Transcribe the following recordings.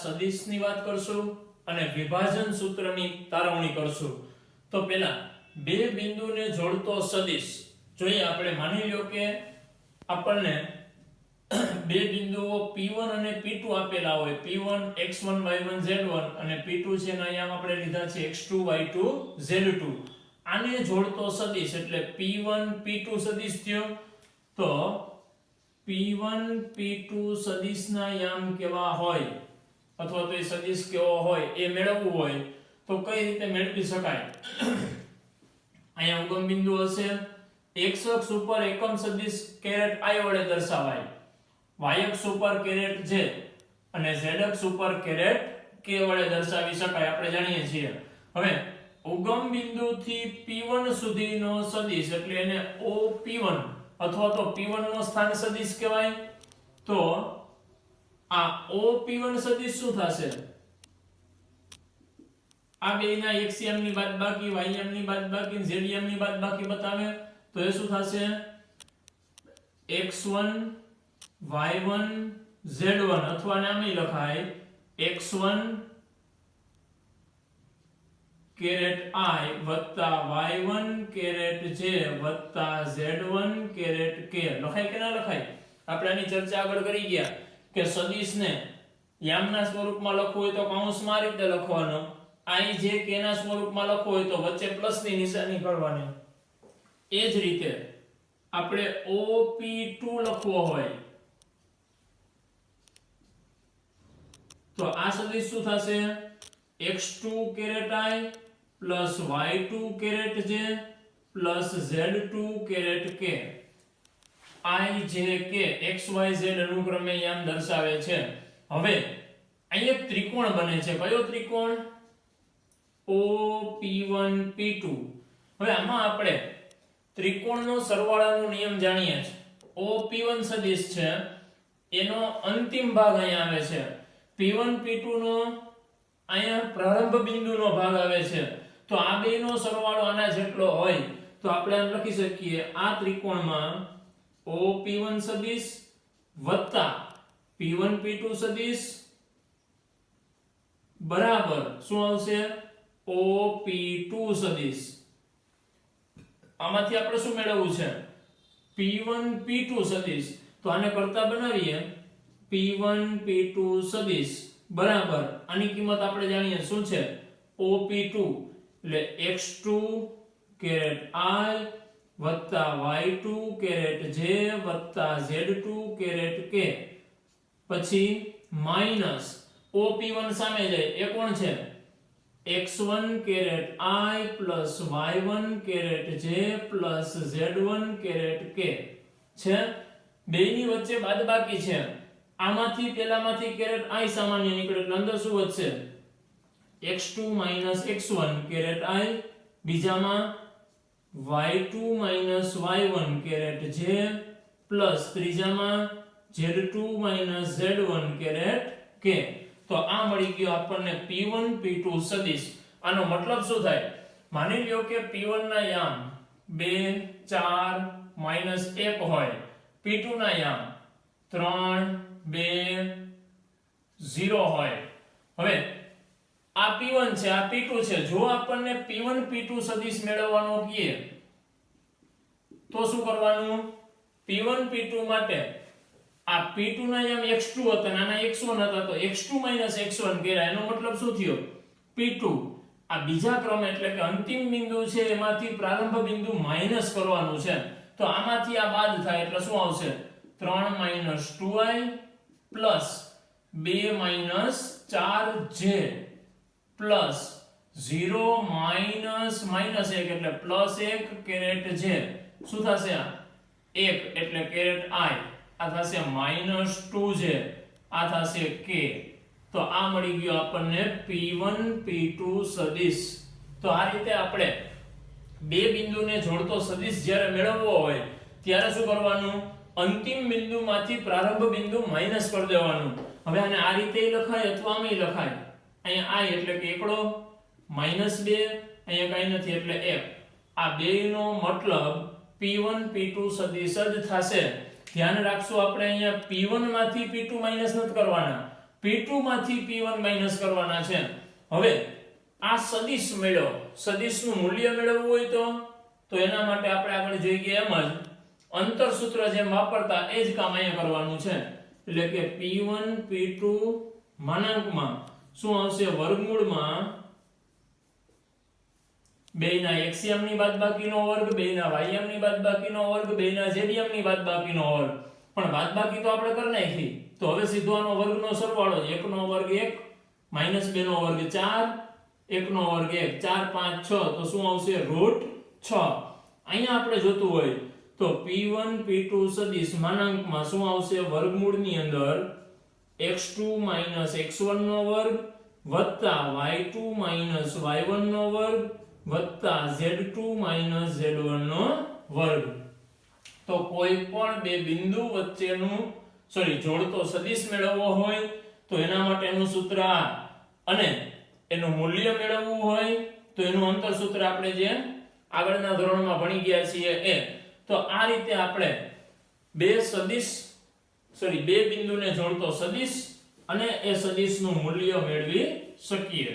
સદિશની વાત કરશું અને વિભાજન સૂત્રની તારવણી કરશું। તો પહેલા બે બિંદુને જોડતો સદિશ જોઈએ આપણે। માની લ્યો કે આપણને બે બિંદુઓ P1 અને P2 આપેલા હોય, P1 x1 y1 z1 અને P2 છે ને અહીંયા આપણે લીધા છે x2 y2 z2। આને જોડતો સદિશ એટલે P1 P2 સદિશ થયો। તો P1 P2 સદિશના યામ કેવા હોય અથવા તો એ સદિશ કેવો હોય એ મેળવવું હોય તો કઈ રીતે મેળવી શકાય? અહીંયા ઉગમ બિંદુ હશે, x અક્ષ ઉપર એકમ સદિશ કેરેટ I વડે દર્શાવાય, y અક્ષ ઉપર કેરેટ j અને z અક્ષ ઉપર કેરેટ k વડે દર્શાવી શકાય, આપણે જાણીએ છીએ। હવે ઉગમ બિંદુથી P1 સુધીનો સદિશ એટલે એને OP1 અથવા તો P1 નો સ્થાન સદિશ કહેવાય। તો આ OP1 સદિશ શું થશે? આ બેના x યામ ની બાદબાકી, y યામ ની બાદબાકી, z યામ ની બાદબાકી બતાવે તો એ શું થશે? x1 y1 z1 અથવા નામે લખાય x1 કેરેટ I વત્તા y1 કેરેટ j વત્તા z1 કેરેટ k લખાય કે ના લખાય? આપણે આની ચર્ચા આગળ કરી ગયા કે સદિશને યામના સ્વરૂપમાં લખવું હોય તો કૌંસમાં આ રીતે લખવાનો, I j k ના સ્વરૂપમાં લખવું હોય તો વચ્ચે પ્લસની નિશાની કરવાની। એ જ રીતે આપણે OP2 લખવો હોય તો આ સદિશ શું થશે? x2 caret I plus y2 caret j plus z2 caret k। I j k x y z અનુક્રમે યામ દર્શાવે છે। હવે અહીં એક ત્રિકોણ બને છે, કયો ત્રિકોણ? OP1 P2। હવે આમાં આપણે ત્રિકોણનો સરવાળાનો નિયમ જાણીએ છીએ। OP1 સદિશ છે એનો અંતિમ ભાગ અહીંયા આવે છે, P1 P2 નો અહીંયા પ્રારંભ બિંદુનો ભાગ આવે છે। તો આ બેનો સરવાળો આના જેટલો હોય તો આપણે આમ લખી શકીએ આ ત્રિકોણમાં OP1 સદિશ વત્તા P1 P2 સદિશ બરાબર શું આવશે? OP2 સદિશ। આમાંથી આપણે શું મેળવવું છે? P1 P2 સદિશ। તો આને કરતા બનાવીએ P1 P2 સદિશ બરાબર આની કિંમત આપણે જાણીએ શું છે? OP2 એટલે x2 કેરેટ I વત્તા y2 કેરેટ j વત્તા z2 કેરેટ k પછી માઈનસ OP1 સામે જાય એ કોણ છે? x1 caret I plus y1 caret j plus z1 caret k છે। બેની વચ્ચે બાદબાકી છે, આમાંથી પેલામાંથી કેરેટ I સામાન્ય નીકળે એટલે અંદર શું વધશે? x2 x1 કેરેટ I, બીજામાં y2 y1 caret j plus ત્રીજામાં z2 z1 કેરેટ k। તો આ મળી ગયો આપણને P1 P2 સદિશ। આનો મતલબ શું થાય? માની લ્યો કે P1 ના યામ 2 4 -1 હોય, P2 ના યામ 3 2 0 હોય। હવે આ P1 છે, આ P2 છે, જો આપણને P1 P2 સદિશ મેળવવાનો કહે તો શું કરવાનું? P1 P2 માટે આ P2 ના યામ x2 હતા, નાના x1 હતા તો x2 x1 કર્યા, એનો મતલબ શું થયો? P2 આ બીજા ક્રમ એટલે કે અંતિમ બિંદુ છે એમાંથી પ્રારંભ બિંદુ માઈનસ કરવાનું છે। તો આમાંથી આ બાદ થાય એટલે શું આવશે? 3 2i પ્લસ 2 4j પ્લસ 0 -1 એટલે +1 કેરેટ j શું થશે? આ 1 એટલે કેરેટ I, આ થશે -2j, આ થશે k। તો આ મળી ગયો આપણને P1 P2 સદિશ। તો આ રીતે આપણે બે બિંદુને જોડતો સદિશ જ્યારે મેળવવો હોય ત્યારે શું કરવાનું? અંતિમ બિંદુમાંથી પ્રારંભ બિંદુ માઈનસ કરી દેવાનું। હવે આને આ રીતે લખાય અથવા આમે લખાય। અહીંયા I એટલે કે એકડો, -2 અહીંયા કાઈ નથી એટલે 1। આ બેનો મતલબ P1 P2 સદિશ જ થશે। ધ્યાન રાખશો આપણે અહીંયા P1 માંથી P2 માઈનસ નથી કરવાના, P2 માંથી P1 માઈનસ કરવાના છે. હવે આ સદિશ મેળવો, સદિશનું મૂલ્ય મેળવવું હોય તો એના માટે આપણે આગળ જોઈ ગયા એમ જ અંતર સૂત્ર જેમ વાપરતા એ જ કામ અહીંયા કરવાનું છે. એટલે કે P1 P2 માનાંકમાં શું આવશે, વર્ગમૂળમાં બેયના LCM ની બાદબાકીનો વર્ગ, બેયના YM ની બાદબાકીનો વર્ગ, બેયના ZM ની બાદબાકીનો વર્ગ. પણ બાદબાકી તો આપણે કરી નાખી, તો હવે સીધો આનો વર્ગનો સરવાળો 1 નો વર્ગ 1 -2 નો વર્ગ 4 1 નો વર્ગ 1 4 5 6 તો શું આવશે √6. અહીંયા આપણે જોતું હોય તો P1 P2 સદિશ માનાંકમાં શું આવશે, વર્ગમૂળની અંદર x2 - x1 નો વર્ગ વત્તા y2 - y1 નો વર્ગ વત્તા z2 - z1 નો વર્ગ. તો કોઈ પણ બે બિંદુ વચ્ચેનું જોડતો સદિશ મેળવવો હોય તો એના માટેનું સૂત્ર આ, અને એનું મૂલ્ય મેળવવું હોય તો એનું અંતર સૂત્ર આપણે જે આગળના ધોરણમાં ભણી ગયા છીએ એ. તો આ રીતે આપણે બે બિંદુને જોડતો સદિશ અને એ સદિશનું મૂલ્ય મેળવી શકીએ.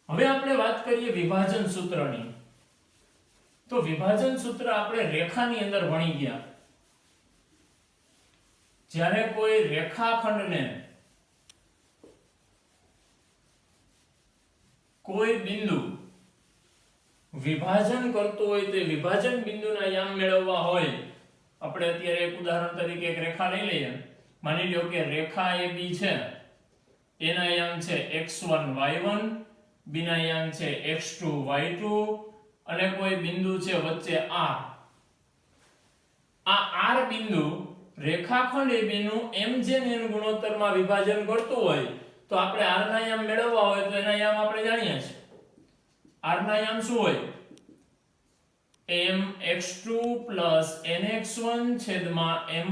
હવે આપણે વાત કરીએ વિભાજન સૂત્રની. તો વિભાજન સૂત્ર આપણે રેખાની અંદર ભણી ગયા. જ્યારે કોઈ રેખાખંડને કોઈ બિંદુ વિભાજન કરતો હોય તો વિભાજન બિંદુના યામ મેળવવા હોય, આપણે અત્યારે એક ઉદાહરણ તરીકે એક રેખા લઈ લઈએ. માની લો કે રેખા AB છે, એના યામ છે x1 y1, b ના યામ છે x2 y2, અને કોઈ બિંદુ છે વચ્ચે R. આ R બિંદુ રેખાખંડ AB નું mn ગુણોત્તરમાં વિભાજન કરતું હોય તો આપણે R ના યામ મેળવવા હોય તો એના યામ આપણે જાણીએ છીએ. R ના યામ શું હોય, mx2 nx1 છેદમાં m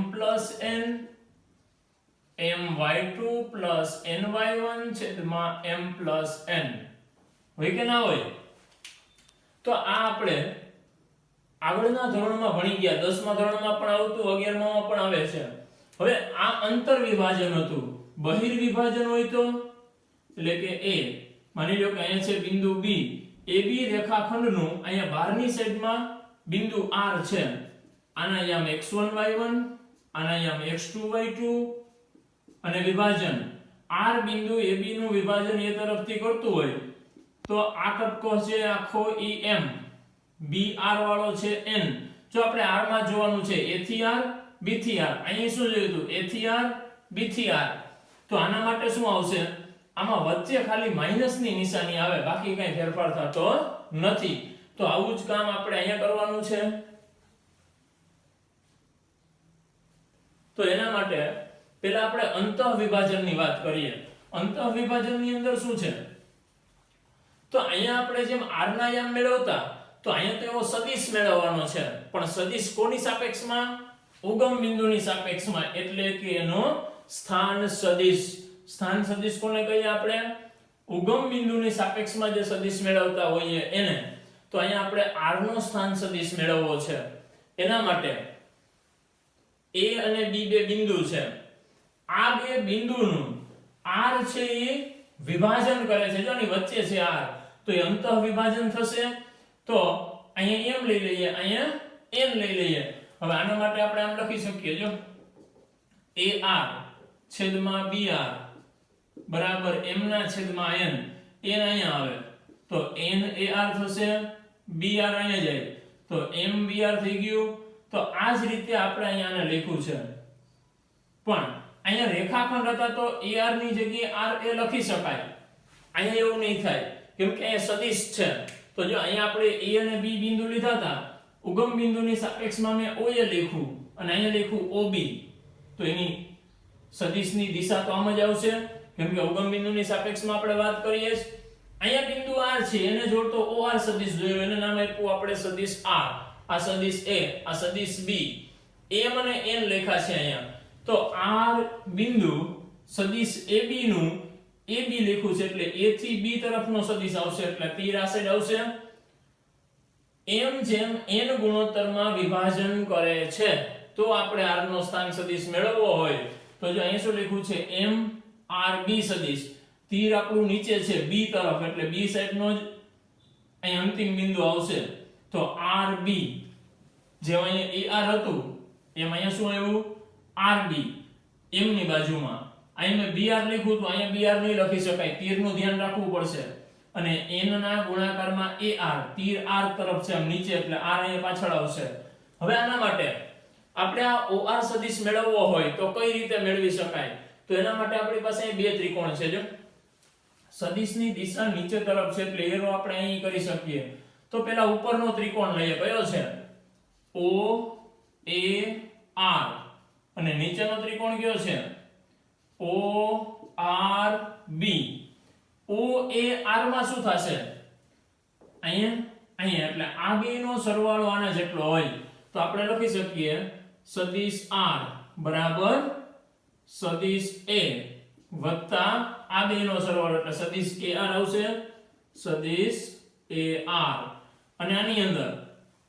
n, my2 ny1 છેદમાં m n. હોય કે ના હોય? તો આ આપણે આગળના ધોરણમાં ભણી ગયા, 10મા ધોરણમાં પણ આવતું, 11મા પણ આવે છે. હવે આ અંતર વિભાજન હતું. બહિર વિભાજન હોય તો એટલે કે a, માની લો કે અહીંયા છે બિંદુ B, AB રેખાખંડનું અહીંયા બહારની સાઈડમાં બિંદુ R છે. આના યામ x1 y1, આના યામ x2 y2, અને વિભાજન R બિંદુ AB નું વિભાજન એ તરફથી કરતું હોય તો આ કટકો છે આખો EM, BR વાળો છે N. જો આપણે R માં જોવાનું છે A થી R, B થી R. અહીં શું જોયું હતું, A થી R, B થી R. તો આના માટે શું આવશે, આમાં વચ્ચે ખાલી માઈનસની નિશાની આવે, બાકી કઈ ફેરફાર થતો નથી. તો આવું જ કામ આપણે અહીંયા કરવાનું છે. તો એના માટે પહેલા આપણે અંતઃવિભાજનની વાત કરીએ. અંતઃવિભાજનની અંદર શું છે, તો અહીંયા આપણે જેમ R ના યામ મેળવતા, તો અહીંયા તો એવો સદિશ મેળવવાનો છે, પણ સદિશ કોની સાપેક્ષમાં, ઉગમ બિંદુની સાપેક્ષમાં, એટલે કે એનો સ્થાન સદિશ. સ્થાન સદિશ કોને કહીએ આપણે, ઉગમ બિંદુની સાપેક્ષમાં જે સદિશ મેળવતા હોઈએ એને. તો અહીંયા આપણે R નો સ્થાન સદિશ મેળવવો છે. એના માટે A અને B બે બિંદુ છે. આ બે બિંદુનું R છે એ વિભાજન કરે છે, જો આની વચ્ચે છે R, તો એ અંતઃ વિભાજન થશે. તો અહીંયા m લઈ લઈએ, અહીંયા n લઈ લઈએ. હવે આના માટે આપણે આમ લખી શકીએ, જો AR છેદમાં BR બરાબર m ના છેદમાં n. n અહીંયા આવે તો n AR થશે, BR અહીંયા જાય તો m BR થઈ ગયું. તો આ જ રીતે આપણે અહીંયા આને લખ્યું છે. પણ અહીંયા રેખાખંડ હતા તો AR ની જગ્યાએ RA લખી શકાય. અહીંયા એવું નહીં થાય, કેમ કે અહીંયા સદિશ છે. તો જો અહીંયા આપણે A અને B બિંદુ લીધા હતા, ઉગમ બિંદુની સાપેક્ષમાં મેં OA લખ્યું અને અહીંયા લખ્યું OB, તો એની સદિશની દિશા તો આમ જ આવશે, કેમ કે ઉગમ બિંદુની સાપેક્ષમાં આપણે વાત કરીએ છીએ. અહીંયા બિંદુ R છે, એને જોડતો OR સદિશ જોયો, એને નામ આપ્યું આપણે સદિશ R. આ સદિશ A, આ સદિશ B, m અને n લખ્યા છે અહીંયા. તો R બિંદુ સદિશ AB નું AB લખ્યું છે એટલે A થી B તરફનો સદિશ આવશે, એટલે તીર આ સાઈડ આવશે. m જેમ n ગુણોત્તરમાં વિભાજન કરે છે તો આપણે R નો સ્થાન સદિશ મેળવવો હોય તો જો અહીં શું લખ્યું છે, m RB સદિશ તીર આપણું નીચે છે B તરફ એટલે B સાઈડ નો જ અહીં અંતિમ બિંદુ આવશે તો RB જે અહીંયા AR હતું એમ અહીંયા શું આવ્યું RB M ની બાજુમાં અહીં મેં BR લખ્યું તો અહીંયા BR નહીં લખી શકાય તીરનું ધ્યાન રાખવું પડશે અને n ના ગુણાકારમાં AR તીર R તરફ છે આમ નીચે એટલે R અહીંયા પાછળ આવશે હવે આના માટે આપણે આ OR સદિશ મેળવવો હોય તો કઈ રીતે મેળવી શકાય તો એના માટે આપણી પાસે અહીં બે ત્રિકોણ છે જો સદિશની દિશા નીચે તરફ છે એટલે એરો આપણે અહીં કરી શકીએ તો પહેલા ઉપરનો ત્રિકોણ લઈએ કયો છે OAR અને નીચેનો ત્રિકોણ કયો છે ORB OAR માં શું થશે અહીંયા એટલે આ બે નો સરવાળો આના જેટલો હોય તો આપણે લખી શકીએ સદિશ R બરાબર સદિશ A વત્તા આ બે નો સરવાળો એટલે સદિશ AR આવશે સદિશ AR અને આની અંદર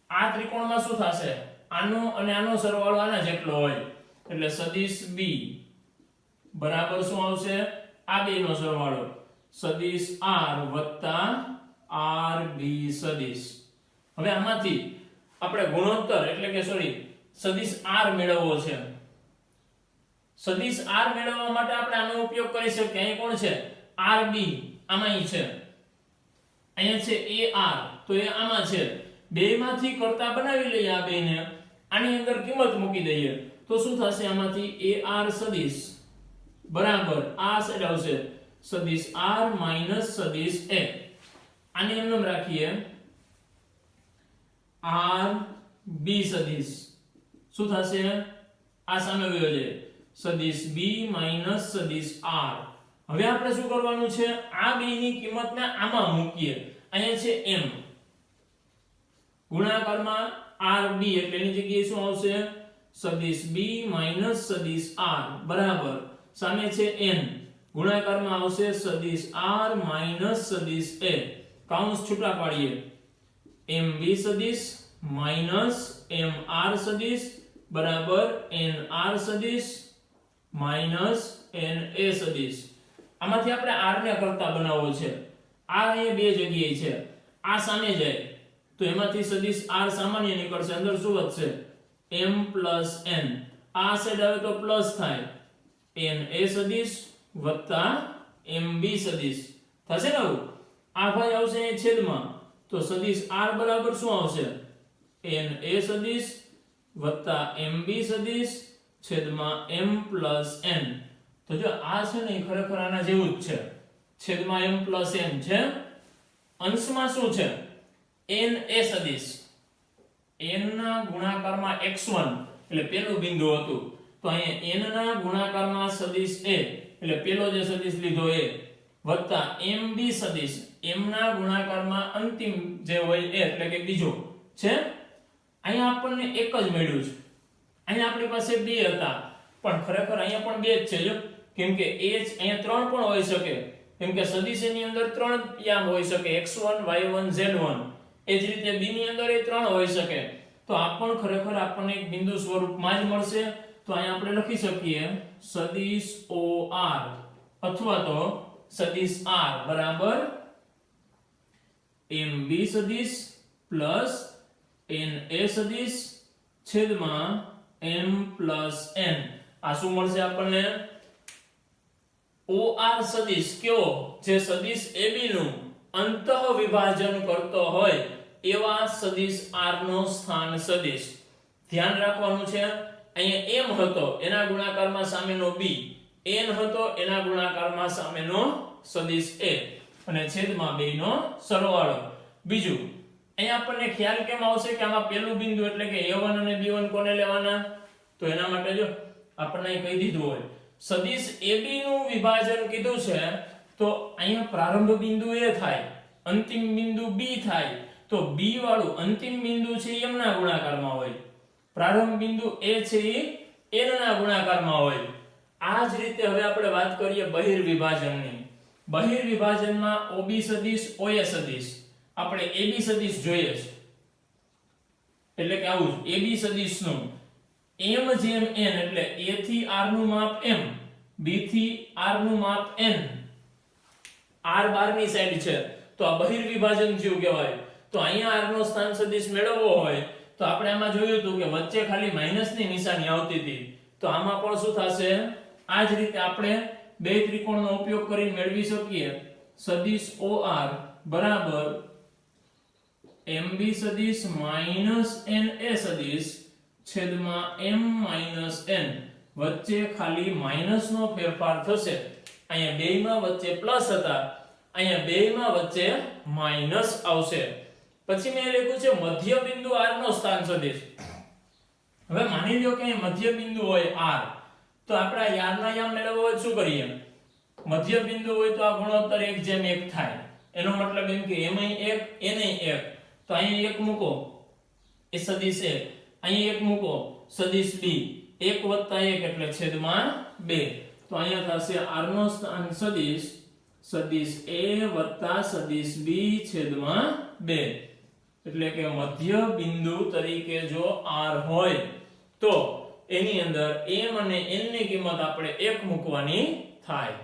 આ ત્રિકોણમાં શું થશે આનો અને આનો સરવાળો આના જેટલો હોય એટલે સદિશ B બરાબર શું આવશે આ બે નો સરવાળો સદિશ R વત્તા RB સદિશ હવે આમાંથી આપણે ગુણોત્તર એટલે કે સદિશ R મેળવવો છે સદિશ R મેળવવા માટે આપણે આનો ઉપયોગ કરી શકીએ અહીં કોણ છે RB આમાં અહીં છે અહીંયા છે AR તો એ આમાં છે બેમાંથી કરતા બનાવી લઈએ આ બેને આની અંદર કિંમત મૂકી દઈએ તો શું થશે આમાંથી AR સદિશ બરાબર આ સાઈડ આવશે સદિશ R માઈનસ સદિશ A આને એમ નામ રાખીએ RB સદિશ શું થશે આ સામે વયો જાય સદિશ B માઈનસ સદિશ R હવે આપણે શું કરવાનું છે આ બે ની કિંમતને આમાં મૂકીએ અહીંયા છે M ગુણાકારમાં RB એટલે એની જગ્યાએ શું આવશે સદિશ B માઈનસ સદિશ R બરાબર સામે છે N ગુણાકારમાં આવશે સદિશ R માઈનસ સદિશ A કૌંસ છૂટા પાડીએ MB સદિશ માઈનસ MR સદિશ બરાબર NR સદિશ માઈનસ NA સદિશ આમાંથી આપણે R ને કરતા બનાવવો છે R અહીંયા બે જગ્યાએ છે આ સામે જાય તો એમાંથી સદિશ R સામાન્ય નીકળશે અંદર શું વધશે M n આ સાઈડ આવે તો પ્લસ થાય NA સદિશ વત્તા MB સદિશ થશે ને આ ભાઈ આવશે અહીં છેદમાં તો સદિશ R બરાબર શું આવશે NA સદિશ વત્તા MB સદિશ છેદમાં M n તો જો આ છે ને ખરેખર આના જેવું જ છે છેદમાં M n છે અંશમાં શું છે NA સદિશ n ના ગુણાકારમાં x1 એટલે પેલું બિંદુ હતું તો અહીંયા n ના ગુણાકારમાં સદિશ A એટલે પેલો જે સદિશ લીધો એ વત્તા MB સદિશ m ના ગુણાકારમાં અંતિમ જે હોય એ એટલે કે બીજો છે અહીંયા આપણને એક જ મળ્યું છે અહીંયા આપણી પાસે બે હતા પણ ખરેખર અહીંયા પણ બે જ છે જો કેમ કે અહીંયા ત્રણ પણ હોઈ શકે કેમ કે સદિશ ની અંદર ત્રણ યામ હોઈ શકે x1 y1 z1 એ જ રીતે b ની અંદર એ ત્રણ હોઈ શકે તો આ પણ ખરેખર આપણને એક બિંદુ સ્વરૂપમાં જ મળશે તો અહીંયા આપણે લખી શકીએ સદિશ OR અથવા તો સદિશ R બરાબર MB સદિશ પ્લસ NA સદિશ છેદમાં M n આ શું મળશે આપણને OR સદિશ કયો જે સદિશ AB નું અંતઃ વિભાજન કરતો હોય એવા સદિશ R નો સ્થાન સદિશ ધ્યાન રાખવાનું છે અહીંયા M હતો એના ગુણાકારમાં સામેનો B n હતો એના ગુણાકારમાં સામેનો સદિશ A અને છેદમાં બે નો સરવાળો બીજું અહીંયા આપણને ખ્યાલ કેમ આવશે કે આમાં પહેલું બિંદુ એટલે કે A1 અને B1 કોને લેવાના તો એના માટે જો આપણને કહી દીધું હોય સદિશ AB નું વિભાજન કીધું છે તો અહીંયા પ્રારંભ બિંદુ A થાય અંતિમ બિંદુ B થાય તો B વાળું અંતિમ બિંદુ છે m ના ગુણાકારમાં હોય પ્રારંભ બિંદુ A છે એ n ના ગુણાકારમાં હોય આ જ રીતે હવે આપણે વાત કરીએ બહિર્વિભાજનની બહિર્વિભાજનમાં OB સદિશ OA સદિશ આપણે AB સદિશ જોઈએ છે એટલે કે આવું AB સદિશનું m જેમ n એટલે A થી R નું માપ m b થી r નું માપ n, r બારની સાઈડ છે તો આ બહિર્વિભાજન થયું કહેવાય. તો અહીંયા r નો સ્થાન સદિશ મેળવવો હોય તો આપણે આમાં જોયું હતું કે વચ્ચે ખાલી માઈનસ ની નિશાની આવતી હતી. તો આમાં પણ શું થશે? આ જ રીતે આપણે બે ત્રિકોણનો ઉપયોગ કરીને મેળવી શકીએ સદિશ OR બરાબર MB સદિશ માઈનસ NA સદિશ છેદમાં M માઈનસ N. વચ્ચે ખાલી માઈનસ નો ફેરફાર થશે. અહીંયા બેયમાં વચ્ચે પ્લસ હતા, અહીંયા બેયમાં વચ્ચે માઈનસ આવશે. પછી મેં લખ્યું છે મધ્ય બિંદુ R નો સ્થાન સદિશ. હવે માની લો કે અહીં મધ્ય બિંદુ હોય R, તો આપણે R ના યામ મેળવવા હોય શું કરીએ? મધ્ય બિંદુ હોય તો આ ગુણોત્તર 1:1 થાય. એનો મતલબ એમ કે M અહીં 1 N અહીં 1. તો અહીં 1 મૂકો એ સદિશ 1, અહીં 1 મૂકો સદિશ B, 1 + 1 એટલે છેદમાં 2. તો અહીંયા થશે R નો સ્થાન સદિશ સદિશ A + સદિશ B છેદમાં 2. એટલે કે મધ્ય બિંદુ તરીકે જો R હોય તો એની અંદર M અને N ની કિંમત આપણે 1 મૂકવાની થાય.